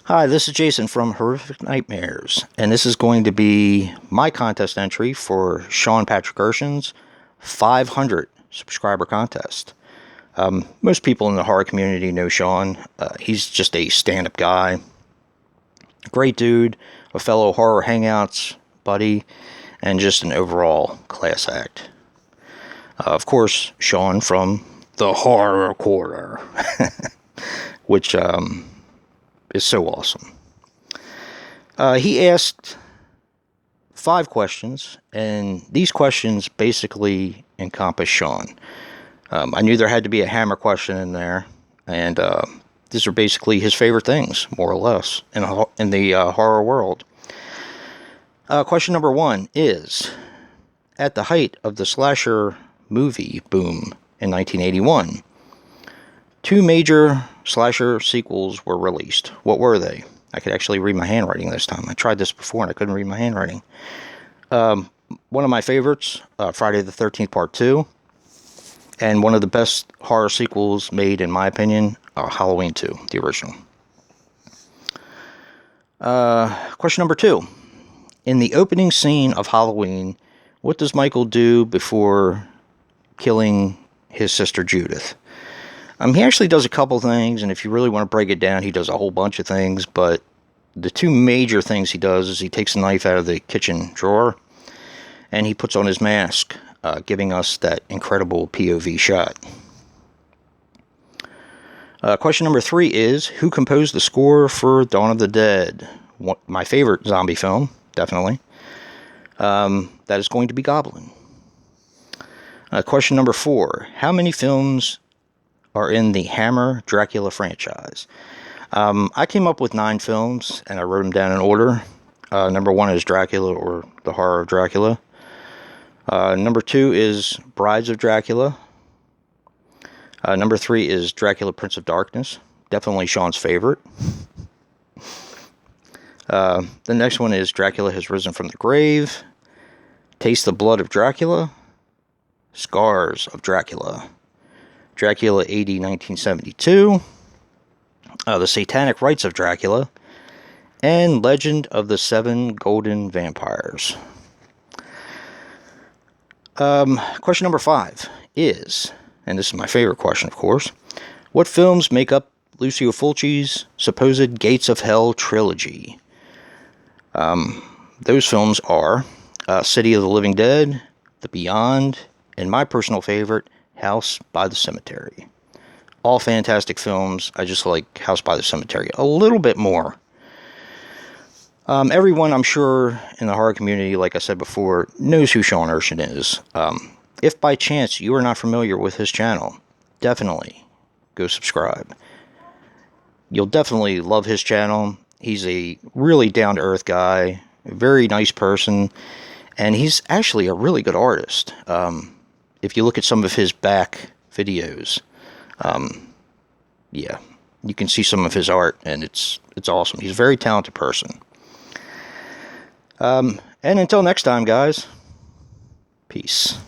Hi, this is Jason from Horrific Nightmares, and this is going to be my contest entry for Sean Patrick Ershen's 500 subscriber contest. Most people in the horror community know Sean. He's just a stand-up guy, great dude, a fellow horror hangouts buddy, and just an overall class act. Of course, Sean from the Horror Quarter, which is so awesome. He asked 5 questions, and these questions basically encompass Sean. I knew there had to be a hammer question in there, and these are basically his favorite things, more or less, in the horror world. Question number 1 is, at the height of the slasher movie boom in 1981, 2 major slasher sequels were released. What were they? I could actually read my handwriting this time. I tried this before and I couldn't read my handwriting. One of my favorites, Friday the 13th Part 2. And one of the best horror sequels made, in my opinion, Halloween 2, the original. Question number 2. In the opening scene of Halloween, what does Michael do before killing his sister Judith? He actually does a couple things, and if you really want to break it down, he does a whole bunch of things, but the 2 major things he does is he takes a knife out of the kitchen drawer, and he puts on his mask, giving us that incredible POV shot. Question number 3 is, who composed the score for Dawn of the Dead? My favorite zombie film, definitely. That is going to be Goblin. Question number 4, how many films are in the Hammer Dracula franchise? I came up with 9 films, and I wrote them down in order. Number 1 is Dracula, or The Horror of Dracula. Number 2 is Brides of Dracula. Number 3 is Dracula, Prince of Darkness. Definitely Sean's favorite. The next one is Dracula Has Risen from the Grave. Taste the Blood of Dracula. Scars of Dracula. Dracula AD 1972, The Satanic Rites of Dracula, and Legend of the 7 Golden Vampires. Question number 5 is, and this is my favorite question, of course, what films make up Lucio Fulci's supposed Gates of Hell trilogy? Those films are City of the Living Dead, The Beyond, and my personal favorite, House by the Cemetery. All fantastic films. I just like House by the Cemetery a little bit more. Everyone, I'm sure, in the horror community, like I said before, knows who Sean Erschen is. If by chance you are not familiar with his channel, definitely go subscribe. You'll definitely love his channel. He's a really down-to-earth guy, a very nice person, and he's actually a really good artist. If you look at some of his back videos, yeah, you can see some of his art, and it's awesome. He's a very talented person. And until next time, guys, peace.